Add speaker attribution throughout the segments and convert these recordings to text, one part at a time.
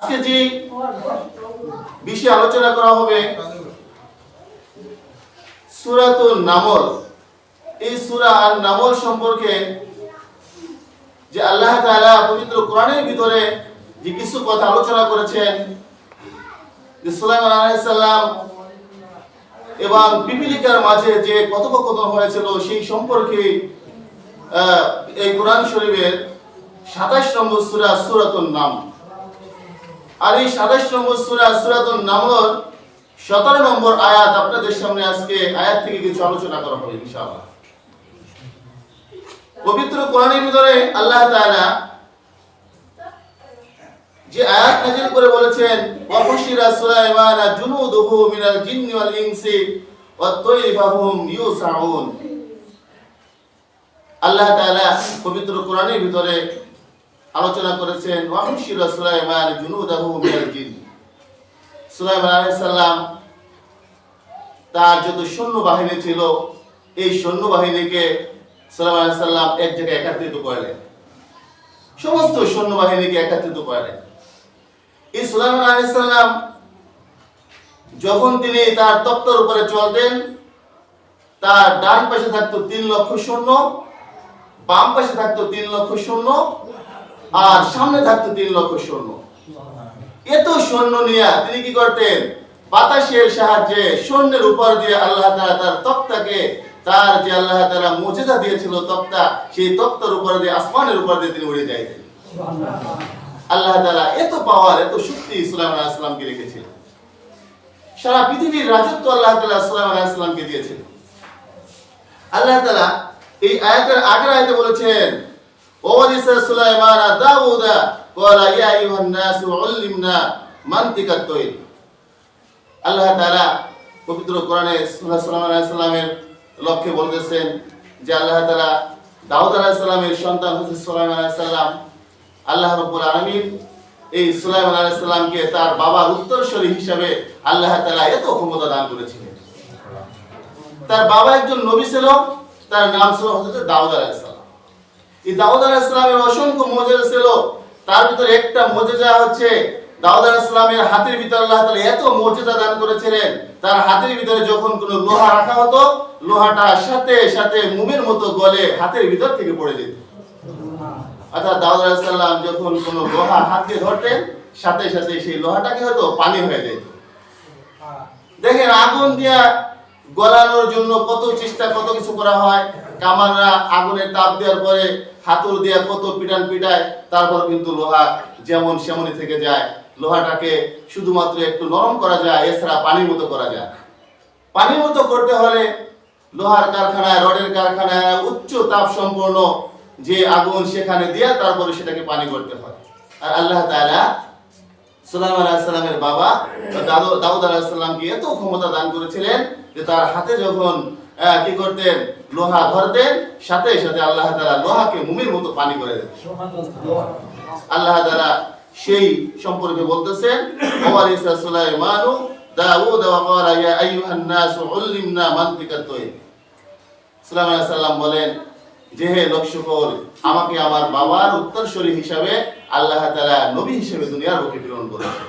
Speaker 1: আজকে যে বিষয়ে আলোচনা করা হবে সূরাতুন নামল। এই সূরা আন-নামল সম্পর্কে যে আল্লাহ তাআলা পবিত্র কোরআনের ভিতরে যে কিছু কথা আলোচনা করেছেন, যে সুলাইমান আলাইহিস সালাম এবং পিপীলিকার মাঝে যে কথোপকথন হয়েছিল সেই সম্পর্কে এই কোরআন শরীফের ২৭ নম্বর সূরা সূরাতুন নামল। আর এই ২৭ নম্বর সূরা সূরাতুন নামল ১৭ নম্বর আয়াত আপনাদের সামনে আজকে আয়াত থেকে কিছু আলোচনা করা হবে ইনশাআল্লাহ। পবিত্র কোরআনের ভিতরে আল্লাহ তাআলা যে আয়াত নাযিল করে বলেছেন, ওয়া হুশিরা সুলাইমান জুনুদুহু মিনাল জিন্নি ওয়াল ইনসি ওয়াত তায়রি ফাহুম ইউসাউন। আল্লাহ তাআলা পবিত্র কোরআনের ভিতরে আলোচনা করেছেন, ওয়া হুশিরা সুলাইমান জুনুদুহু মিনাল জিন্নি। সুলাইমান আলাইহিস সালাম তার যত সৈন্য বাহিনী ছিল, এই সৈন্য বাহিনীকে সুলাইমান আলাইহিস সালাম এক জায়গায় একত্রিত করলেন, সমস্ত সৈন্য বাহিনীকে একত্রিত করলেন। এই সুলাইমান আলাইহিস সালাম যখন তিনি তার তক্তার উপরে চলতেন, তার ডান পাশে থাকতো ৩ লক্ষ সৈন্য, বাম পাশে থাকতো ৩ লক্ষ সৈন্য, আর সামনে থাকতো ৩ লক্ষ সৈন্য। এত সৈন্য নিয়ে তিনি কি করতেন? বাতাসের সাহায্যে সৈন্যের উপর দিয়ে আল্লাহ তাআলা তার তক্তাকে, তার যে আল্লাহ তাআলা মুজিজা দিয়েছিল তক্তা, সেই তক্তার উপর দিয়ে আসমানের উপর দিয়ে তিনি উড়ে যাইতেন। আল্লাহ তাআলা এত পাওয়ার, এত শক্তি সুলাইমান আলাইহিস সালামকে রেখেছিলেন। সারা পৃথিবীর রাজত্ব আল্লাহ তাআলা সুলাইমান আলাইহিস সালামকে দিয়েছেন। আল্লাহ তাআলা এই আয়াতের আগের আয়াতে বলেছেন, ওয়ারিসা সুলাইমান দাউদা ক্বালা ইয়া আইয়ুহান নাসু উল্লিমনা মানতিকাত তায়র। আল্লাহ তাআলা পবিত্র কোরআনে সূরা সুলাইমান আলাইহিস সালামের লক্ষ্যে বলতেছেন যে আল্লাহ তাআলা দাউদ আলাইহিস সালামের সন্তান হযরত সুলাইমান আলাইহিস সালাম, আল্লাহ রাব্বুল আলামিন এই সুলাইমান আলাইহিস সালামকে তার বাবার উত্তরসূরি হিসেবে আল্লাহ তাআলা এত ক্ষমতা দান করেছিলেন। তার বাবা একজন নবী ছিল, তার নাম ছিল হযরত দাউদ আলাইহিস সালাম। এই দাউদ আলাইহিস সালামের অসংখ্য মুজিজা ছিল, তার ভিতরে একটা মুজিজা হচ্ছে দাউদ আলাইহিস সালামের হাতের ভিতরে আল্লাহ তাআলা এত মুজিজা দান করেছিলেন, তার হাতের ভিতরে যখন কোনো লোহা রাখা হতো, লোহাটা সাথে সাথে মোমের মতো গলে হাতের ভিতর থেকে পড়ে যেত। অর্থাৎ দাউদ আলাইহিস সালাম যখন কোনো লোহা হাত দিয়ে ধরতেন, সাথে সাথে সেই লোহাটা কি হতো? পানি হয়ে যেত। দেখেন, আগুন দিয়া গলানোর জন্য কত চেষ্টা, কত কিছু করা হয়। কামাররা আগুনের তাপ দেওয়ার পরে হাতুড় দিয়ে কত পিটান পিটায়, তারপর কিন্তু লোহা যেমন সেমনই থেকে যায়। লোহাটাকে শুধুমাত্র একটু নরম করা যায়, এছাড়া পানির মতো করা যায়। পানির মতো করতে হলে লোহার কারখানায়, রডের কারখানায় উচ্চ তাপ সম্পন্ন যে আগুন, সেখানে দিয়ে তারপরে সেটাকে পানি করতে হয়। আর আল্লাহ তাআলা সুলাইমান আলাইহিস সালামের বাবা দাউদ আলাইহিস সালামকে এত ক্ষমতা দান করেছিলেন যে তার হাতে যখন কি করতেন? লোহা ধরতেন, সাথে সাথে আল্লাহ তাআলা লোহাকে মোমের মতো পানি করে দিতেন। আল্লাহ তাআলা সেই সম্পর্কে বলতেছেন, ওয়ারিসা সুলাইমানু দাউদ ওয়া ক্বালা ইয়া আইয়ুহান নাসু উল্লিমনা মানতিকাত তায়র। সুলাইমান আলাইহিস সালাম বলেন যে, হে লোক সকল, আমাকে আমার বাবার উত্তরসূরি হিসাবে আল্লাহ তাআলা নবী হিসেবে দুনিয়ার বুকে প্রেরণ করেছেন।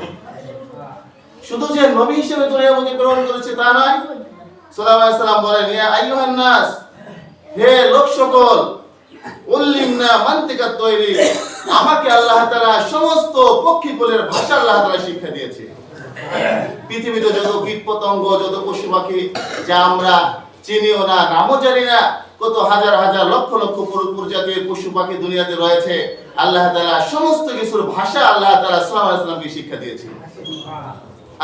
Speaker 1: শুধু যে নবী হিসেবে দুনিয়ার বুকে প্রেরণ করেছে তা নয়, সুলাইমান আলাইহিস সালাম বলেন, ইয়া আইয়ুহান নাস, হে লোক সকল, উল্লিমনা মানতিকাত তায়র, আমাকে আল্লাহ তাআলা সমস্ত পক্ষীকুলের ভাষা আল্লাহ তাআলা শিক্ষা দিয়েছে। পৃথিবীতে যত কীটপতঙ্গ, যত পশু পাখি যা আমরা চিনিও না, নামও জানি না, কত হাজার হাজার লক্ষ লক্ষ প্রজাতির পশু পাখি দুনিয়াতে রয়েছে, আল্লাহ তাআলা সমস্ত কিছুর ভাষা আল্লাহ তাআলা সুলাইমান আলাইহিস সালামকে শিক্ষা দিয়েছেন।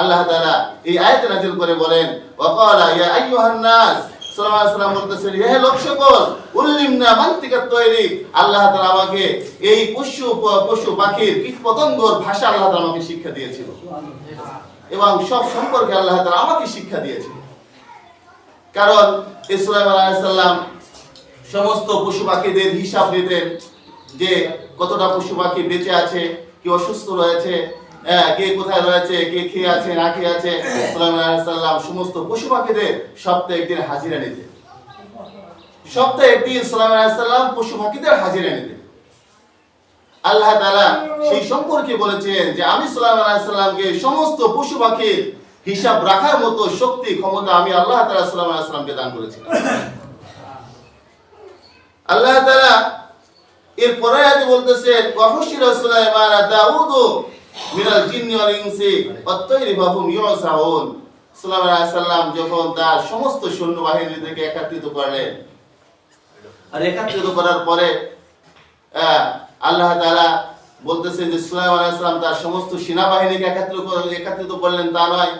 Speaker 1: আল্লাহ তাআলা এই আয়াত নাযিল করে বলেন, ওয়া ক্বালা ইয়া আইয়ুহান নাস, সুলাইমান আলাইহিস সালাম বলতেছেন, হে লোক সকল, উল্লিমনা মানতিকাত তায়র, আল্লাহ তাআলা আমাকে এই পশু পাখির কীটপতঙ্গর ভাষা আল্লাহ তাআলা আমাকে শিক্ষা দিয়েছিল, এবং সব সম্পর্কে আল্লাহ তাআলা আমাকে শিক্ষা দিয়েছিল। কারণ সুলাইমান আলাইহিস সালাম সমস্ত পশু পাখিদের হিসাব নিতেন, যে কতটা পশু পাখি বেঁচে আছে, কে অসুস্থ রয়েছে, কে কোথায় রয়েছে, কে খেয়ে আছে না খেয়ে আছে। সুলাইমান আলাইহিস সালাম সমস্ত পশু পাখিদের সপ্তাহে একদিন হাজিরা নিতেন। সপ্তাহে একদিন সুলাইমান আলাইহিস সালাম পশু পাখিদের হাজিরা নিতেন। আল্লাহ তাআলা সেই সম্পর্কে বলেছেন যে আমি সুলাইমান আলাইহিস সালামকে সমস্ত পশু পাখির হিসাব রাখার মতো শক্তি ক্ষমতা আমি আল্লাহ তাআলা সুলাইমান আলাইহিস সালামকে দান করেছিলাম। আল্লাহ তাআলা এর পরে আয়াতে বলতেছেন ওয়াহুশিরা সুলাইমান দাউদ মিনাল জিন্নি ওয়াল ইনসি ওয়াত-তায়রি ফাহুম ইউসাউন। সুলাইমান আলাইহিস সালাম যখন তার সমস্ত সৈন্যবাহিনী থেকে একত্রিত করলেন, আর একত্রিত করার পরে আল্লাহ তাআলা বলতেছেন যে সুলাইমান আলাইহিস সালাম তার সমস্ত সেনাবাহিনীকে একত্রিত করলেন তা নয়।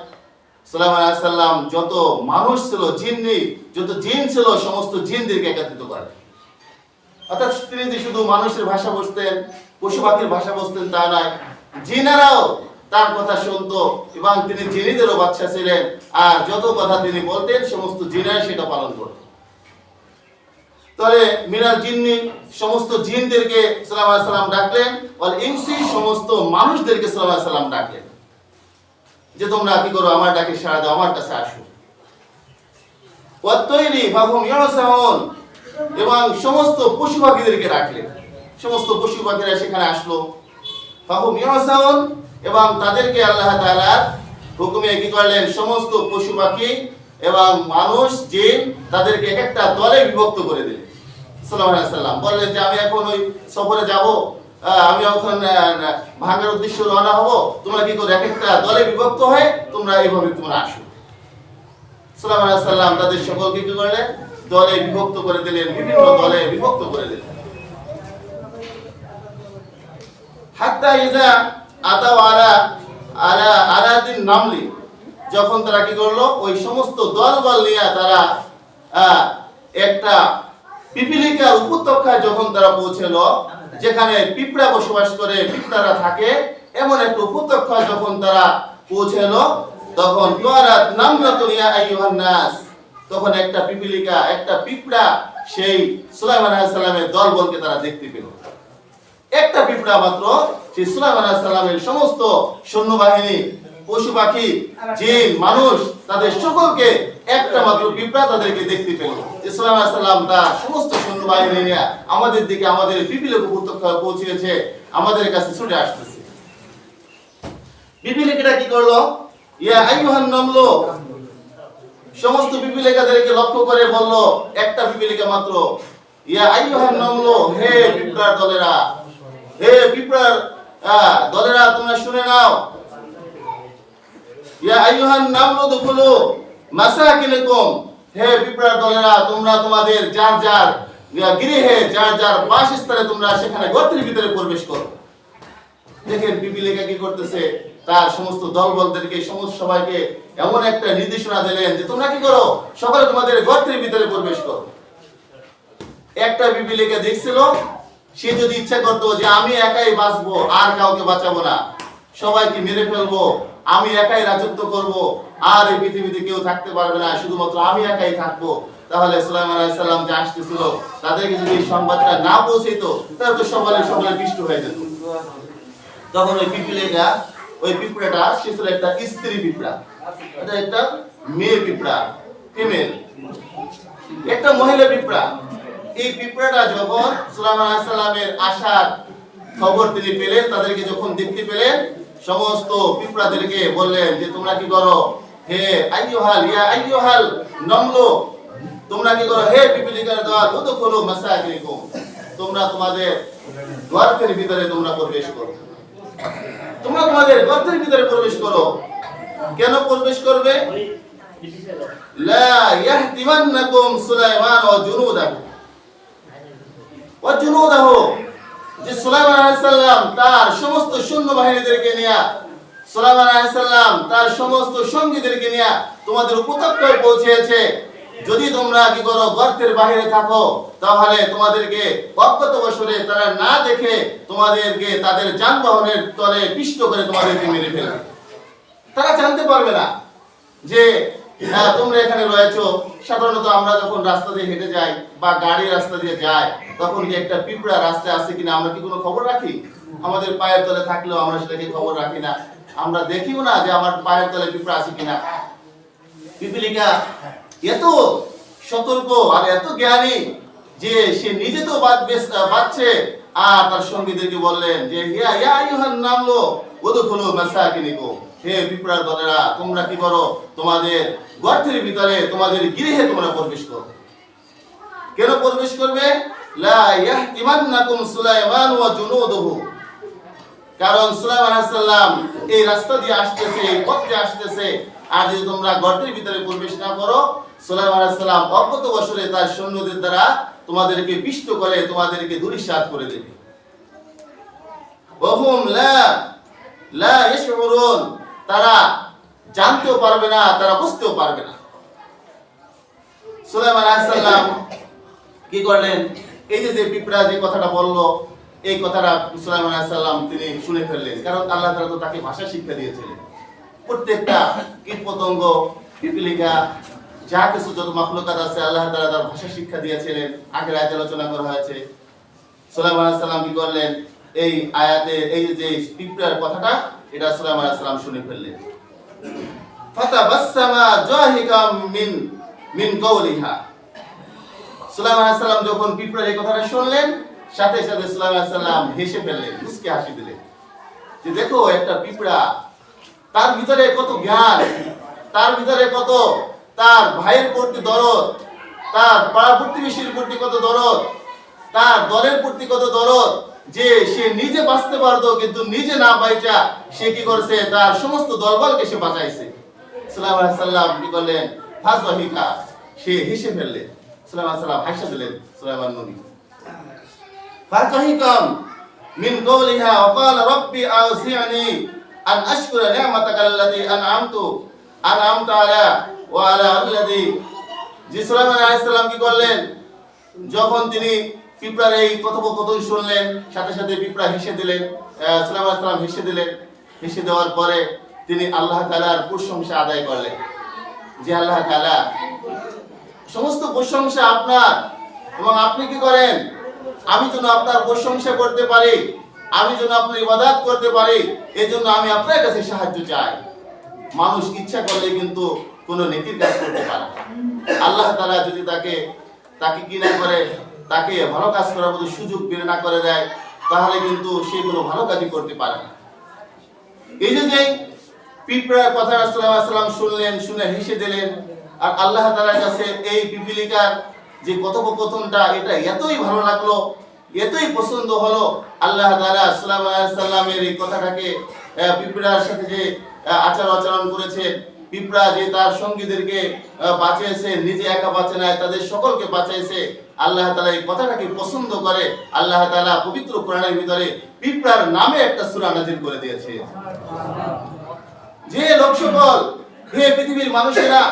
Speaker 1: সুলাইমান আলাইহিস সালাম যত মানুষ ছিল, জিন্নি যত জিন ছিল, সমস্ত জিনদেরকে একত্রিত করলেন। অর্থাৎ তিনি যে শুধু মানুষের ভাষা বুঝতেন, পশু পাখির ভাষা বুঝতেন তা নয়, জিনেরাও তার কথা শুনতো এবং তিনি জিনেদেরও বাদশা ছিলেন। আর যত কথা তিনি বলতেন সমস্ত জিনেরা সেটা পালন করত। তাহলে মিনাল জিন্নি সমস্ত জিনদেরকে সুলাইমান আলাইহিস সালাম ডাকলেন, ওয়াল ইনসি সমস্ত মানুষদেরকে সুলাইমান আলাইহিস সালাম ডাকলেন যে তোমরা কি করো, আমার ডাকে সাড়া দাও, আমার কাছে আসো। ওয়াত-তায়রি ফাহুম ইউসাউন এবং সমস্ত পশু পাখিদেরকে রাখলেন, সমস্ত পশু পাখিরা সেখানে আসলো। ফাহুম ইউসাউন এবং তাদেরকে আল্লাহ তাআলা হুকুমে কি করলেন, সমস্ত পশু পাখি এবং মানুষ জিন তাদেরকে এক একটা দলে বিভক্ত করে দিলেন। সুলাইমান আলাইহিস সালাম বললেন যে আমি এখন ওই সফরে যাব, আমি এখন ভাঙার উদ্দেশ্যে রওনা হব, তোমরা কি করে এক একটা দলে বিভক্ত হয়ে তোমরা এইভাবে তোমরা আসো। সুলাইমান আলাইহিস সালাম তাদের সকলকে কি করলেন, দলে বিভক্ত করে দিলেন, বিভিন্ন দলে বিভক্ত করে দিলেন। হাত্তা ইযা আতাও আলা আলাদিন নামলি, যখন তারা কি করলো, ওই সমস্ত দলবল নিয়ে তারা একটা পিপিলিকার উপত্যকায় যখন তারা পৌঁছলো, যেখানে পিঁপড়া বসবাস করে, পিঁপড়ারা থাকে, এমন একটা উপত্যকায় যখন তারা পৌঁছলো, তখন কারাত নামলাতুন ইয়া আইয়ুহান নাস, তখন একটা পিপিলিকা, একটা পিঁপড়া সেই সুলাইমান আলাইহিস সালামের দলবলকে তারা দেখতে পেল। একটা পিঁপড়া মাত্র সেই সুলাইমান আলাইহিস সালামের সমস্ত সৈন্যবাহিনী, পশু পাখি, জিন, মানুষ তাদের সকলকে একটা মাত্র পিঁপড়া তাদেরকে দেখতে পেল যে সুলাইমান আলাইহিস সালাম তার সমস্ত সৈন্যবাহিনী নিয়ে আমাদের দিকে, আমাদের পিপিলিকা উপত্যকায় পৌঁছেছে, আমাদের কাছে ছুটে আসতেছে। পিপিলিকাটা কি করলো, ইয়া আইয়ুহান নামলু, সমস্ত পিপিলিকাদেরকে লক্ষ্য করে বলল, একটা পিপিলিকা মাত্র, ইয়া আইয়ুহান নামলু, হে পিঁপড়ার দলেরা, হে পিঁপড়ার দলেরা তোমরা শুনে নাও, ইয়া আইয়ুহান নামলু দুখুলু মাসাকিনকুম, হে পিঁপড়ার দলেরা তোমরা তোমাদের যার যার গৃহে, যার যার বাসস্থানে তোমরা সেখানে গর্তের ভিতরে প্রবেশ করো। দেখেন পিপিলিকা কি করতেছে, তার সমস্ত দলবলদেরকে, সমস্ত সবাইকে এমন একটা নির্দেশনা দিলেন যে তোমরা কি করো, সকলে তোমাদের গর্তের ভিতরে প্রবেশ করো। একটা পিপিলিকা দেখছিল, সে যদি ইচ্ছা করতো যে আমি একাই বাঁচবো, আর কাউকে বাঁচাবো না, সবাইকে মেরে ফেলবো, আমি একাই রাজত্ব করব, আর এই পৃথিবীতে কেউ থাকতে পারবে না, শুধুমাত্র আমি একাই থাকবো, তাহলে সুলাইমান আলাইহিস সালাম যে আসতেছিল তাদেরকে যদি এই সংবাদটা না পৌঁছাইতো, তাহলে তো সকলে পিষ্ট হয়ে যেত। তখন ওই পিপিলিকা, ওই পিঁপড়াটা সে ছিল একটা স্ত্রী পিঁপড়া, এটা একটা মেয়ে পিঁপড়া, ফিমেল, একটা মহিলা পিঁপড়া। এই পিঁপড়াটা যখন সুলাইমান আলাইহিস সালামের আসার খবর তিনি পেলেন, তাদেরকে যখন দেখতে পেলেন, সমস্ত পিঁপড়াদেরকে বললেন যে তোমরা কি করো, হে আইয়ুহাল ইয়া আইয়ুহাল নামলু, তোমরা কি করো, হে পিপিলিকার দল, উদখুলু মাসাকিনকুম, তোমরা তোমাদের গর্তের ভিতরে তোমরা প্রবেশ করো, তোমরা তোমাদের গর্তের ভিতরে প্রবেশ করো। কেন প্রবেশ করবে, লা ইয়াহতিমান্নাকুম সুলাইমান ওয়া জুনুদাহু, যে সুলাইমান আলাইহিস সালাম তার সমস্ত সৈন্যবাহিনীদেরকে নিয়ে, সুলাইমান আলাইহিস সালাম তার সমস্ত সঙ্গীদেরকে নিয়ে তোমাদের উপত্যকায় পৌঁছেছে। যদি তোমরা কি করো, গর্তের বাইরে থাকো, তাহলে তোমাদেরকে অজ্ঞাতবশরে তারা না দেখে তোমাদেরকে তাদের যানবাহনের তলে পিষ্ট করে তোমাদেরকে মেরে ফেলবে। তারা জানতে পারবে না যে তোমরা এখানে রয়েছো। সাধারণত আমরা যখন রাস্তা দিয়ে হেঁটে যাই বা গাড়ি রাস্তা দিয়ে যাই, তখন কি একটা পিঁপড়া রাস্তায় আছে কিনা আমরা কি কোনো খবর রাখি? আমাদের পায়ের তলে থাকলেও আমরা সেটাকে খবর রাখি না, আমরা দেখিও না যে আমার পায়ের তলে পিঁপড়া আছে কিনা। পিপিলিকা এত সতর্ক আর এত জ্ঞানী যে সে নিজে তো বাঁচছে, আর তার সঙ্গীদেরকে বললেন যে হিয়া ইয়া আইয়ুহান নামলু উদখুলু মাসাকিনিকুম, হে পিঁপড়ার দলেরা, তোমরা কি করো, তোমাদের গর্তের ভিতরে, তোমাদের গৃহে তোমরা প্রবেশ করো। কেন প্রবেশ করবে? লা ইয়াহতিমান্নাকুম সুলাইমান ওয়া জুনুদুহু, কারণ সুলাইমান আলাইহিস সালাম এই রাস্তা দিয়ে আসতেছে, এই পথ দিয়ে আসতেছে, আর যদি তোমরা গর্তের ভিতরে প্রবেশ না করো, সুলাইমান আলাইহিস সালাম অজ্ঞাত বশরে তার সৈন্যদের দ্বারা তোমাদেরকে পিষ্ট করে, তোমাদেরকে ধূলিসাৎ করে দেবে। ওহুম লা ইয়াশউরুন, তারা জানতেও পারবে না, তারা বুঝতেও পারবে না। সুলাইমান আলাইহিস সালাম কি করলেন? এই যে পিঁপড়া যে কথাটা বললো, এই কথাটা সুলাইমান আলাইহিস সালাম তিনি শুনে ফেললেন, কারণ আল্লাহ তাআলা তো তাকে ভাষা শিক্ষা দিয়েছিলেন। প্রত্যেকটা কীটপতঙ্গ, পিপলিকা, যা কিছু যত মাখলুকাত আছে, আল্লাহ তাআলা তার ভাষা শিক্ষা দিয়েছিলেন। আগের আয়াতে আলোচনা করা হয়েছে। সুলাইমান আলাইহিস সালাম কি করলেন? এই আয়াতে এই যে পিঁপড়ার কথাটা, এটা সুলাইমান আলাইহিস সালাম শুনে ফেললেন। ফাতাবাসসামা জাহিকাম মিন কওলিহা, সুলাইমান আলাইহিস সালাম যখন পিঁপড়ার এই কথাটা শুনলেন, সাথে সাথে সুলাইমান আলাইহিস সালাম হেসে ফেললেন, মুস্কি হাসি দিলেন, যে দেখো একটা পিঁপড়া, তার ভিতরে কত জ্ঞান, তার ভিতরে কত তার ভাইয়ের প্রতি দরদ, তার পাড়া প্রতিবেশীর প্রতি কত দরদ, তার দলের প্রতি কত দরদ, যে সে নিজে বাঁচতে পারতো কিন্তু নিজে না বাইচা সে কি করছে, তার সমস্ত দলবলকে সে বাঁচাইছে। সুলাইমান আলাইহিস সালাম কি করলেন? ফাজওয়াহিকা, সে হেসে ফেললেন। সুলাইমান আলাইহিস সালাম হাসি দিলেন সুলাইমান নবী। ফাজওয়াহিকাম মিন কওলিহা ওয়া ক্বালা রাব্বি আউজি'নি আন আশকুরা নি'মাতাকা আল্লাতী আন'আমতা আলা ওয়া আলা আল্লাযী, যে সুলাইমান আলাইহিস সালাম কি করলেন? যখন তিনি পিঁপড়ার এই কথোপকথন শুনলেন, সাথে সাথে পিঁপড়া হেসে দিলেন, সুলাইমান আলাইহিস সালাম হেসে দিলেন। হেসে দেওয়ার পরে তিনি আল্লাহ তাআলার প্রশংসা আদায় করলেন, যে আল্লাহ তাআলা সমস্ত প্রশংসা আপনার, এবং আপনি কি করেন? আমি যেন আপনার প্রশংসা করতে পারি, আমি যেন আপনার ইবাদত করতে পারি, এজন্য আমি আপনার কাছে সাহায্য চাই। মানুষ ইচ্ছা করলে কিন্তু কোনো নেকির কাজ করতে পারে, আল্লাহ তাআলা যদি তাকে কি না করে, তাকে ভালো কাজ করার মতো সুযোগ বের না করে দেয়, তাহলে কিন্তু সে কোনো ভালো কাজই করতে পারে না। এই যে পিঁপড়ার কথা রাসূলুল্লাহ সাল্লাল্লাহু আলাইহি ওয়াসাল্লাম শুনলেন, শুনে হেসে দিলেন, আর আল্লাহ তাআলার কাছে এই পিপলিকার যে কথোপকথনটা, এটা এতই ভালো লাগলো, এতই পছন্দ হলো, আল্লাহ তাআলা সুলাইমান আলাইহিস সালামের এই কথাটাকে, পিঁপড়ার সাথে যে আচরণ করেছে, পিঁপড়া যে তার সঙ্গীদেরকে বাঁচিয়েছে, নিজে একা বাঁচে নাই, তাদের সকলকে বাঁচাইছে, আল্লাহ তাআলা এই কথাটাকে পছন্দ করে আল্লাহ তাআলা পবিত্র কোরআনের ভিতরে পিঁপড়ার নামে একটা সূরা নাযিল করে দিয়েছে। যে লোক সকল, হে পৃথিবীর মানুষেরা,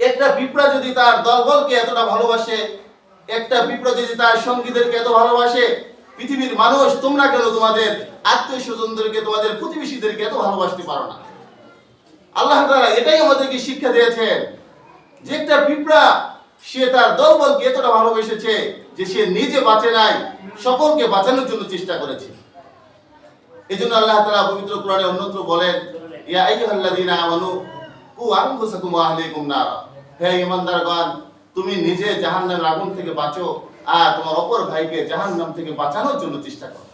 Speaker 1: একটা পিঁপড়া যদি তার দলবলকে এতটা ভালোবাসে, একটা পিঁপড়া যদি তার সঙ্গীদেরকে এত ভালোবাসে, পৃথিবীর মানুষ তোমরা কেন তোমাদের আত্মীয় স্বজনদেরকে, তোমাদের প্রতিবেশীদেরকে এত ভালোবাসতে পারো না? আল্লাহ তাআলা এটাই আমাদেরকে শিক্ষা দিয়েছেন, যে একটা পিঁপড়া সে তার দলবলকে এতটা ভালোবেসেছে যে সে নিজে বাঁচে নাই, সকলকে বাঁচানোর জন্য চেষ্টা করেছে। এজন্য আল্লাহ তাআলা পবিত্র কোরআনে অন্যত্র বলেন, ইয়া আইয়ুহাল্লাযীনা আমানু কু আনফুসাকুম ওয়া আহলিকুম নার, হে ঈমানদারগণ, তুমি নিজে জাহান্নামের আগুন থেকে বাঁচো, আর তোমার অপর ভাইকে জাহান্নাম থেকে বাঁচানোর জন্য চেষ্টা করো।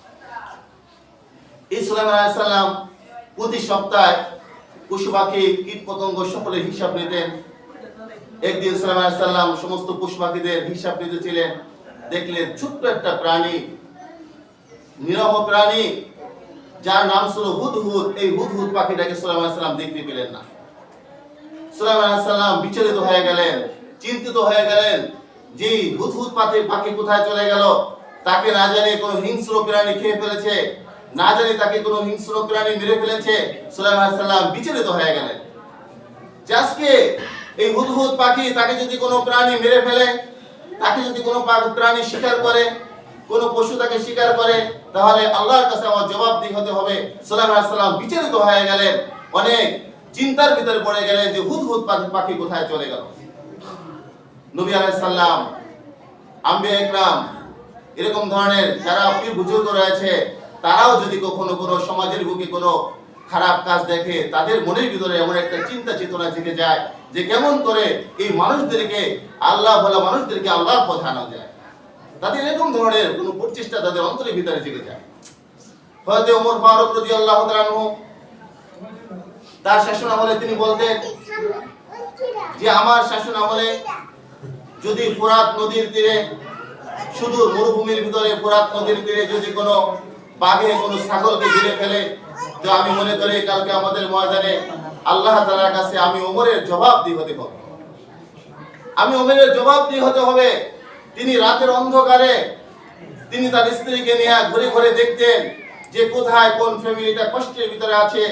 Speaker 1: এই সুলাইমান আলাইহিস সালাম প্রতি সপ্তাহে পশু পাখি, কীট পতঙ্গ সকলের হিসাব নিতেন। একদিন সুলাইমান আলাইহিস সালাম সমস্ত পশু পাখিদের হিসাব নিতেছিলেন, দেখলেন ছোট্ট একটা প্রাণী, নিরহ প্রাণী, যার নাম ছিল হুদহুদ। এই হুদহুদ পাখিটাকে সুলাইমান আলাইহিস সালাম দেখতে পেলেন না। সুলাইমান আলাইহিস সালাম বিচলিত হয়ে গেলেন, চিন্তিত হয়ে গেলেন, যে হুদহুদ পাখি কোথায় চলে গেল, তাকে না জানি কোনো হিংস্র প্রাণী খেয়ে ফেলেছে, না জানি তাকে কোনো হিংস্র প্রাণী মেরে ফেলেছে। সুলাইমান আলাইহিস সালাম বিচলিত হয়ে গেলেন, যে আজকে এই হুদহুদ পাখি, তাকে যদি কোনো প্রাণী মেরে ফেলে, তাকে যদি কোনো প্রাণী শিকার করে, কোনো পশু তাকে শিকার করে, তাহলে আল্লাহর কাছে আমার জবাবদিহি হতে হবে। সুলাইমান আলাইহিস সালাম বিচলিত হয়ে গেলেন, অনেক চিন্তার ভিতরে পড়ে গেলেন যে হুদহুদ পাখি কোথায় চলে গেল। নবী আলাইহিস সালাম, আম্বিয়া ইকরাম, এরকম ধরনের যারা পীর বুজুর্গ রয়েছে, তারাও যদি কখনো কোনো সমাজের বুকে কোনো খারাপ কাজ দেখে, তাদের মনের ভিতরে এমন একটা চিন্তা চেতনা জেগে যায় যে কেমন করে এই মানুষদেরকে, আল্লাহ বলা মানুষদেরকে আল্লাহর পথে আনা যায়। তাদের এরকম ধরনের কোন প্রচেষ্টা তাদের অন্তরের ভিতরে জেগে যায়। হযরত ওমর ফারুক রাদিয়াল্লাহু তাআলা আনহু তার শাসন আমলে তিনি বলতেন যে আমার শাসন আমলে যদি ফোরাত নদীর তীরে, শুধু মরুভূমির ভিতরে ফোরাত নদীর তীরে যদি কোনো বাঘে কোনো ছাগলকে ঘিরে ফেলে, তো আমি মনে করি কালকে আমাদের ময়দানে আল্লাহ তাআলার কাছে আমি ওমরের জবাবদিহি হতে হবে। আমি ওমরের জবাবদিহি হতে হবে। তিনি রাতের অন্ধকারে তিনি তার স্ত্রীকে নিয়ে ঘুরে ঘুরে দেখতেন যে কোথায় কোন ফ্যামিলিটা কষ্টের ভিতরে আছে,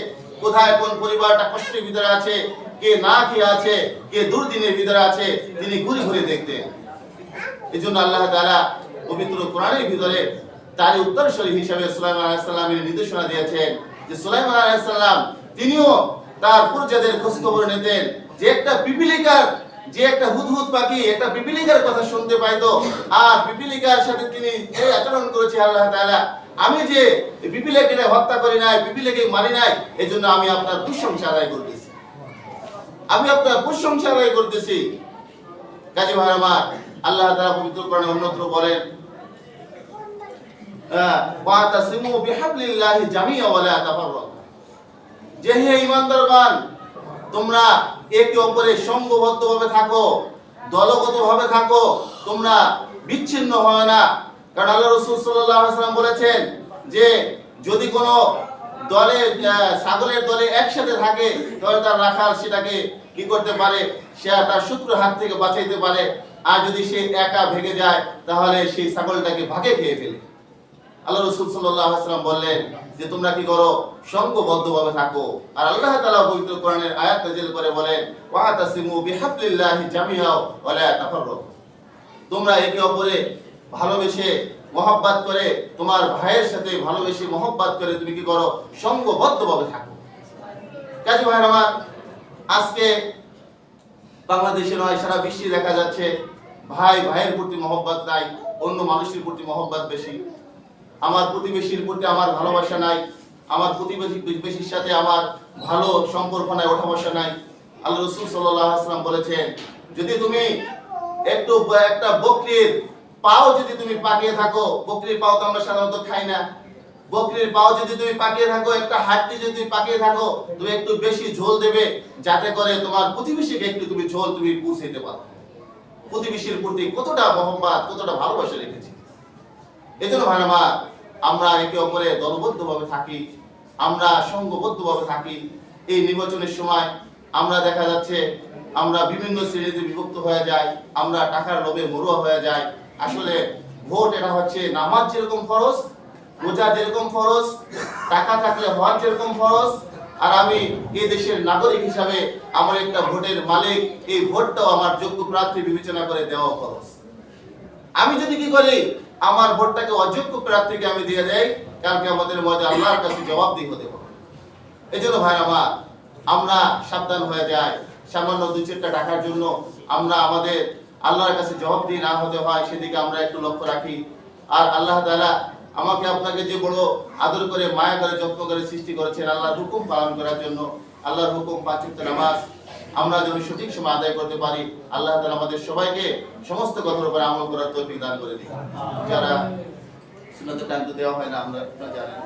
Speaker 1: কোথায় কোন পরিবারটা কষ্টের ভিতরে আছে, কে না খেয়ে আছে, কে দুর্দিনের ভিতরে আছে, তিনি ঘুরে ঘুরে দেখতেন। এজন্য আল্লাহ তাআলা পবিত্র কোরআনের ভিতরে তার উত্তরসূরি হিসেবে সুলাইমান আলাইহিস সালামের নির্দেশনা দিয়েছেন যে সুলাইমান আলাইহিস সালাম তিনিও তার প্রজাদের খোঁজ খবর নিতেন, যে একটা পিপিলিকার, যে একটা হুদহুদ পাখি একটা পিপিলিকার কথা শুনতে পাইতো, আর পিপিলিকার সাথে তিনি যে আচরণ করেছে আল্লাহ তাআলা, আমি যে পিপিলিকাকে হত্যা করি নাই, পিপিলিকাকে মারি নাই, এজন্য আমি আপনার প্রশংসা আদায় করতেছি, আমি আপনার প্রশংসা আদায় করতেছি। কাজী ভাই আমার, আল্লাহ তাআলা পবিত্র কোরআনে অন্যত্র বলেন ওয়াতাসিমু বিহাবলিল্লাহি জামিআ ওয়া লা তাফাররাকু, যে হে ঈমানদারগণ তোমরা একে অপরের সঙ্গবদ্ধভাবে থাকো, দলগতভাবে থাকো, তোমরা বিচ্ছিন্ন হয় না। কারণ আল্লাহ রাসূল সাল্লাল্লাহু আলাইহি ওয়াসাল্লাম বলেছেন যে যদি কোনো দলে ছাগলের দলে একসাথে থাকে তাহলে তার রাখাল সেটাকে কি করতে পারে, সে তার শত্রুর হাত থেকে বাঁচাইতে পারে, আর যদি সে একা ভেগে যায় তাহলে সেই ছাগলটাকে ভাগে খেয়ে ফেলে। আল্লাহ রাসূল সাল্লাল্লাহু আলাইহি ওয়াসাল্লাম বললেন যে তোমরা কি করো, সংঘবদ্ধভাবে থাকো। আর আল্লাহ তাআলা পবিত্র কোরআনের আয়াত নাযিল করে বলেন ওয়াতাসিমু বিহাবলিল্লাহি জামিআ ওয়া লা তাফাররাকু, তোমরা একে অপরে ভালোবেসে মহব্বত করে, তোমার ভাইয়ের সাথে ভালোবেসে মহব্বত করে তুমি কি করো, সংঘবদ্ধভাবে থাকো। কাজী ভাইরা আমার, আজকে বাংলাদেশে নয় সারা বিশ্বে দেখা যাচ্ছে ভাই ভাইয়ের প্রতি মহব্বত নাই, অন্য মানুষের প্রতি মহব্বত বেশি। আমার প্রতিবেশীর প্রতি আমার ভালোবাসা নাই, আমার প্রতিবেশীর সাথে আমার ভালো সম্পর্ক নাই, ওঠা বসা নাই। আল্লাহ রাসূল সাল্লাল্লাহু আলাইহি ওয়াসাল্লাম বলেছেন যদি তুমি একটা বকরির পাও যদি তুমি পাকিয়ে থাকো, বকরির পাও তো আমরা সাধারণত খাই না, বকরির পাও যদি তুমি পাকিয়ে থাকো, একটা হাড্ডি যদি তুমি পাকিয়ে থাকো, তুমি একটু বেশি ঝোল দেবে যাতে করে তোমার প্রতিবেশীকে একটু তুমি ঝোল তুমি পৌঁছাইতে পারো। প্রতিবেশীর প্রতি কতটা মহব্বত, কতটা ভালোবাসা রেখেছি। এজন্য ভাই আমার, আমরা একে অপরে দলবদ্ধভাবে থাকি, আমরা সংঘবদ্ধভাবে থাকি। এই নির্বাচনের সময় আমরা দেখা যাচ্ছে আমরা বিভিন্ন শ্রেণীতে বিভক্ত হয়ে যাই, আমরা টাকার লোভে মরুয়া হয়ে যাই। আসলে ভোট এটা হচ্ছে নামাজ যেরকম ফরজ, রোজা যেরকম ফরজ, টাকা থাকলে হজ যেরকম ফরজ, আর আমি এই দেশের নাগরিক হিসাবে আমার একটা ভোটের মালিক, এই ভোটটাও আমার যোগ্য প্রার্থী বিবেচনা করে দেওয়া ফরজ। আমি যদি কি করি, আমার ভোটটাকে অযোগ্য প্রার্থীকে আমি দিয়ে দেই, কালকে আমাদের মধ্যে আল্লাহর কাছে জবাবদিহি হতে হবে। এজন্য ভাই আমার, আমরা সাবধান হয়ে যাই, সামান্য 2-4টা টাকার জন্য আমরা আমাদের আল্লাহর কাছে জবাবদিহি না হতে হয় সেদিকে আমরা একটু লক্ষ্য রাখি। আর আল্লাহ তাআলা আমাকে আপনাকে যে বড় আদর করে মায়া করে যত্ন করে সৃষ্টি করেছেন আল্লাহর হুকুম পালন করার জন্য, আল্লাহর হুকুম 5 ওয়াক্ত নামাজ আমরা যেন সঠিক সময় আদায় করতে পারি। আল্লাহ তাআলা আমাদের সবাইকে সমস্ত কথার উপর আমল করার তৌফিক দান করে দিন। যারা সুন্নাতের টাইম তো দেওয়া হয় না, আমরা জানেন।